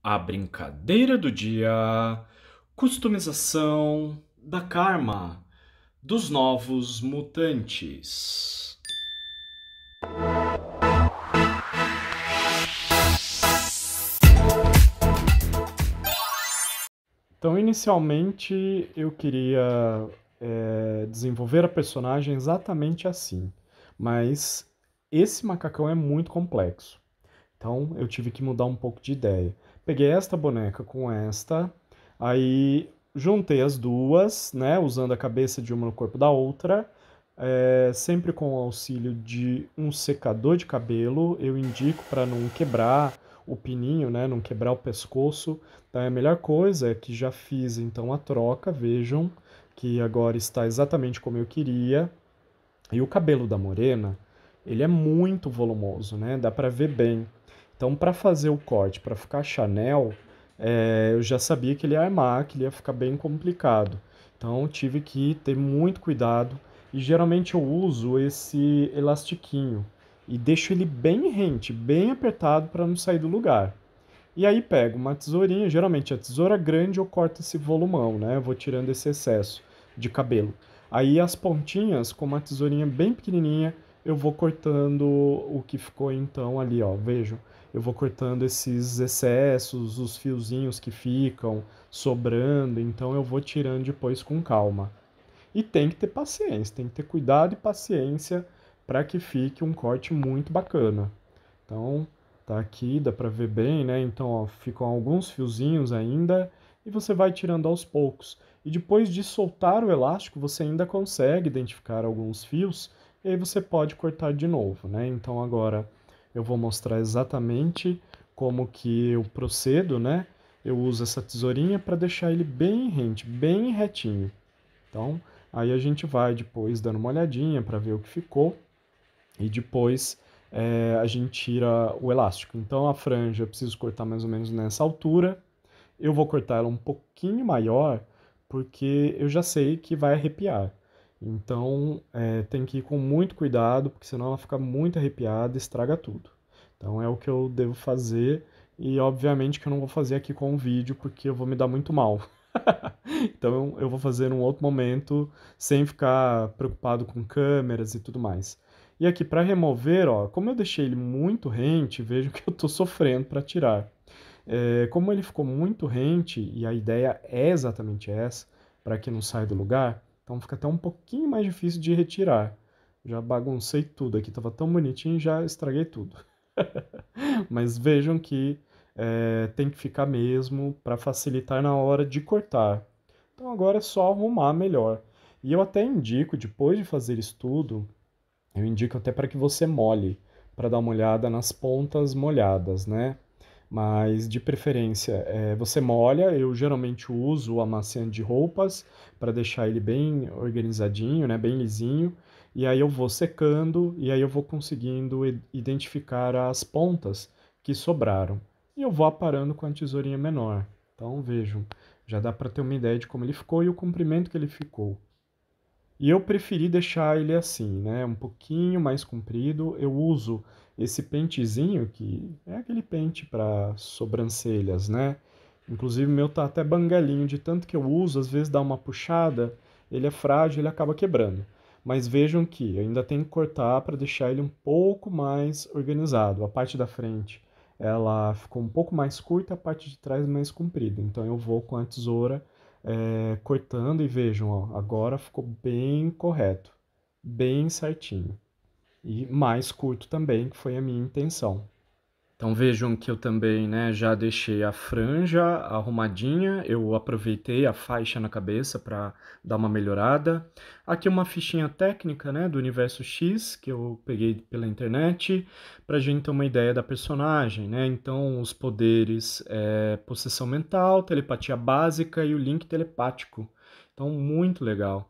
A brincadeira do dia, customização da Karma, dos novos mutantes. Então, inicialmente, eu queria desenvolver a personagem exatamente assim, mas esse macacão é muito complexo. Então eu tive que mudar um pouco de ideia. Peguei esta boneca com esta, aí juntei as duas, né, usando a cabeça de uma no corpo da outra, sempre com o auxílio de um secador de cabelo. Eu indico para não quebrar o pininho, né, não quebrar o pescoço. Então a melhor coisa é que já fiz então a troca, vejam que agora está exatamente como eu queria. E o cabelo da morena, ele é muito volumoso, né? Dá para ver bem. Então, para fazer o corte, para ficar Chanel, eu já sabia que ele ia armar, que ele ia ficar bem complicado. Então, tive que ter muito cuidado. E geralmente eu uso esse elastiquinho e deixo ele bem rente, bem apertado para não sair do lugar. E aí pego uma tesourinha, geralmente a tesoura grande eu corto esse volumão, né? Eu vou tirando esse excesso de cabelo. Aí as pontinhas, com uma tesourinha bem pequenininha, eu vou cortando o que ficou então ali, ó. Vejam, eu vou cortando esses excessos, os fiozinhos que ficam sobrando, então eu vou tirando depois com calma. E tem que ter paciência, tem que ter cuidado e paciência para que fique um corte muito bacana. Então, tá aqui, dá para ver bem, né? Então, ó, ficam alguns fiozinhos ainda e você vai tirando aos poucos. E depois de soltar o elástico, você ainda consegue identificar alguns fios e aí você pode cortar de novo, né? Então, agora eu vou mostrar exatamente como que eu procedo, né? Eu uso essa tesourinha para deixar ele bem rente, bem retinho. Então, aí a gente vai depois dando uma olhadinha para ver o que ficou e depois a gente tira o elástico. Então a franja eu preciso cortar mais ou menos nessa altura. Eu vou cortar ela um pouquinho maior porque eu já sei que vai arrepiar. Então tem que ir com muito cuidado, porque senão ela fica muito arrepiada e estraga tudo. Então é o que eu devo fazer e obviamente que eu não vou fazer aqui com o vídeo porque eu vou me dar muito mal. Então eu vou fazer num outro momento, sem ficar preocupado com câmeras e tudo mais. E aqui para remover, ó, como eu deixei ele muito rente, vejo que eu estou sofrendo para tirar. Como ele ficou muito rente, e a ideia é exatamente essa, para que não saia do lugar, então fica até um pouquinho mais difícil de retirar. Já baguncei tudo aqui, estava tão bonitinho, já estraguei tudo. Mas vejam que tem que ficar mesmo para facilitar na hora de cortar. Então agora é só arrumar melhor. E eu até indico, depois de fazer isso tudo, eu indico até para que você molhe, para dar uma olhada nas pontas molhadas, né? Mas de preferência, você molha. Eu geralmente uso o amaciante de roupas para deixar ele bem organizadinho, né? Bem lisinho. E aí eu vou secando e aí eu vou conseguindo identificar as pontas que sobraram. E eu vou aparando com a tesourinha menor. Então vejam, já dá para ter uma ideia de como ele ficou e o comprimento que ele ficou. E eu preferi deixar ele assim, né? Um pouquinho mais comprido. Eu uso esse pentezinho que é aquele pente para sobrancelhas, né? Inclusive o meu tá até bangalinho de tanto que eu uso, às vezes dá uma puxada, ele é frágil, ele acaba quebrando. Mas vejam que eu ainda tenho que cortar para deixar ele um pouco mais organizado. A parte da frente, ela ficou um pouco mais curta, a parte de trás mais comprida. Então eu vou com a tesoura cortando e vejam, ó, agora ficou bem correto, bem certinho. E mais curto também, que foi a minha intenção. Então vejam que eu também, né, já deixei a franja arrumadinha, eu aproveitei a faixa na cabeça para dar uma melhorada. Aqui uma fichinha técnica, né, do Universo X, que eu peguei pela internet, para a gente ter uma ideia da personagem, né? Então os poderes possessão mental, telepatia básica e o link telepático. Então muito legal.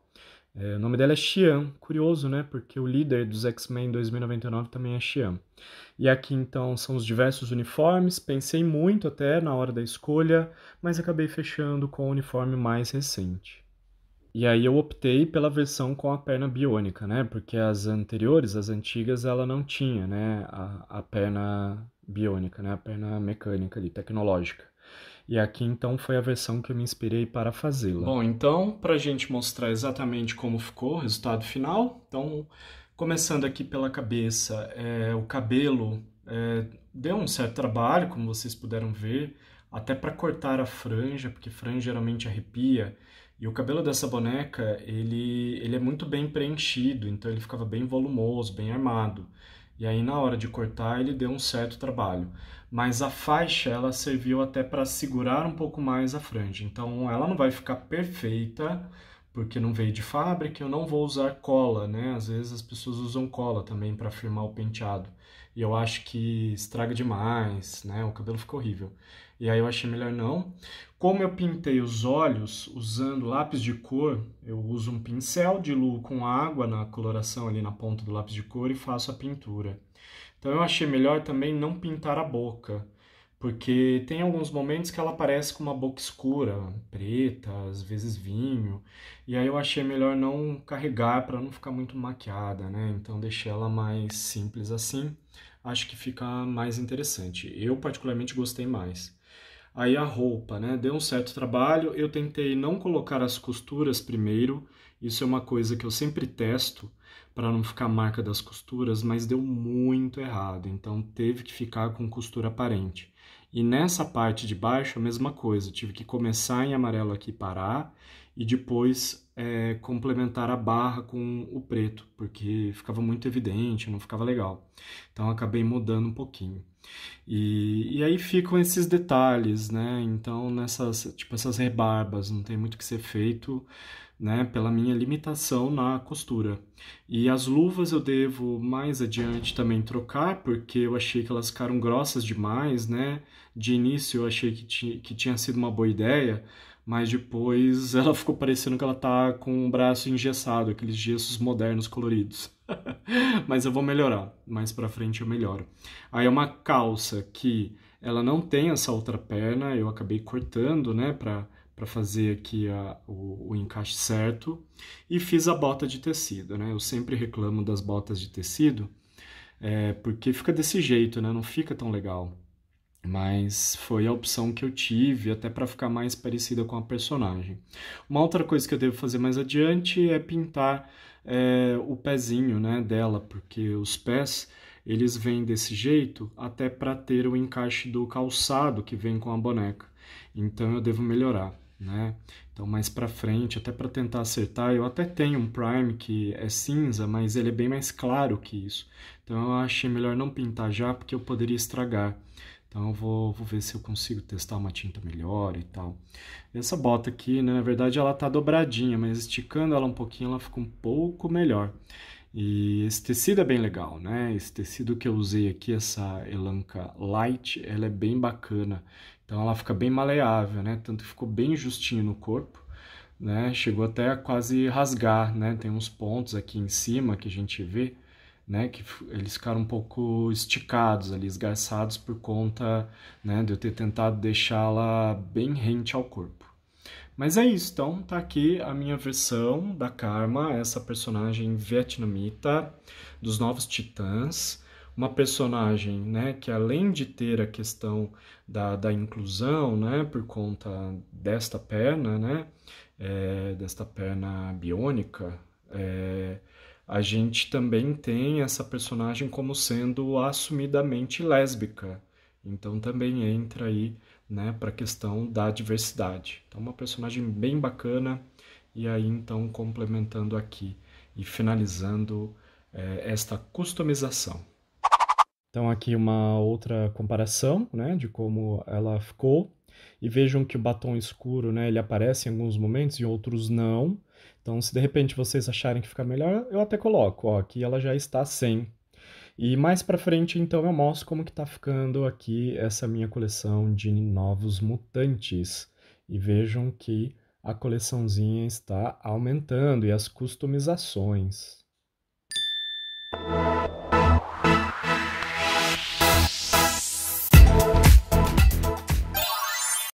O nome dela é Xian, curioso, né? Porque o líder dos X-Men 2099 também é Xian. E aqui então são os diversos uniformes. Pensei muito até na hora da escolha, mas acabei fechando com o uniforme mais recente. E aí eu optei pela versão com a perna biônica, né? Porque as anteriores, as antigas, ela não tinha, né? A perna biônica, né? A perna mecânica ali, tecnológica. E aqui então foi a versão que eu me inspirei para fazê-la. Bom, então, para a gente mostrar exatamente como ficou o resultado final, então, começando aqui pela cabeça, o cabelo deu um certo trabalho, como vocês puderam ver, até para cortar a franja, porque franja geralmente arrepia, e o cabelo dessa boneca, ele é muito bem preenchido, então ele ficava bem volumoso, bem armado. E aí na hora de cortar ele deu um certo trabalho. Mas a faixa ela serviu até para segurar um pouco mais a franja. Então ela não vai ficar perfeita, porque não veio de fábrica, eu não vou usar cola, né? Às vezes as pessoas usam cola também para firmar o penteado. E eu acho que estraga demais, né? O cabelo fica horrível. E aí eu achei melhor não. Como eu pintei os olhos usando lápis de cor, eu uso um pincel, diluo com água na coloração ali na ponta do lápis de cor e faço a pintura. Então eu achei melhor também não pintar a boca, porque tem alguns momentos que ela aparece com uma boca escura, preta, às vezes vinho, e aí eu achei melhor não carregar para não ficar muito maquiada, né? Então deixei ela mais simples assim, acho que fica mais interessante. Eu particularmente gostei mais. Aí a roupa, né? Deu um certo trabalho. Eu tentei não colocar as costuras primeiro. Isso é uma coisa que eu sempre testo para não ficar marca das costuras, mas deu muito errado. Então teve que ficar com costura aparente. E nessa parte de baixo a mesma coisa. Tive que começar em amarelo aqui parar e depois complementar a barra com o preto, porque ficava muito evidente, não ficava legal. Então acabei mudando um pouquinho. E aí ficam esses detalhes, né? Então, tipo, essas rebarbas, não tem muito o que ser feito, né? Pela minha limitação na costura. E as luvas eu devo mais adiante também trocar, porque eu achei que elas ficaram grossas demais, né? De início eu achei que tinha sido uma boa ideia, mas depois ela ficou parecendo que ela tá com o braço engessado, aqueles gessos modernos coloridos. Mas eu vou melhorar, mais pra frente eu melhoro. Aí é uma calça que ela não tem essa outra perna, eu acabei cortando, né, para fazer aqui o encaixe certo. E fiz a bota de tecido, né? Eu sempre reclamo das botas de tecido, porque fica desse jeito, né? Não fica tão legal. Mas foi a opção que eu tive, até para ficar mais parecida com a personagem. Uma outra coisa que eu devo fazer mais adiante é pintar o pezinho, né, dela, porque os pés eles vêm desse jeito até para ter o encaixe do calçado que vem com a boneca. Então eu devo melhorar, né? Então mais para frente, até para tentar acertar, eu até tenho um prime que é cinza, mas ele é bem mais claro que isso. Então eu achei melhor não pintar já, porque eu poderia estragar. Então eu vou ver se eu consigo testar uma tinta melhor e tal. Essa bota aqui, né, na verdade ela tá dobradinha, mas esticando ela um pouquinho ela fica um pouco melhor. E esse tecido é bem legal, né? Esse tecido que eu usei aqui, essa Elanca Light, ela é bem bacana. Então ela fica bem maleável, né? Tanto que ficou bem justinho no corpo, né? Chegou até a quase rasgar, né? Tem uns pontos aqui em cima que a gente vê, né, que eles ficaram um pouco esticados ali, esgarçados por conta, né, de eu ter tentado deixá-la bem rente ao corpo. Mas é isso, então tá aqui a minha versão da Karma, essa personagem vietnamita dos Novos Titãs, uma personagem, né, que além de ter a questão da inclusão, né, por conta desta perna, né, desta perna biônica, a gente também tem essa personagem como sendo assumidamente lésbica. Então também entra aí, né, para a questão da diversidade. Então uma personagem bem bacana e aí então complementando aqui e finalizando esta customização. Então aqui uma outra comparação, né, de como ela ficou. E vejam que o batom escuro, né, ele aparece em alguns momentos e outros não. Então, se de repente vocês acharem que fica melhor, eu até coloco, ó, aqui ela já está sem. E mais pra frente, então, eu mostro como que tá ficando aqui essa minha coleção de novos mutantes. E vejam que a coleçãozinha está aumentando e as customizações.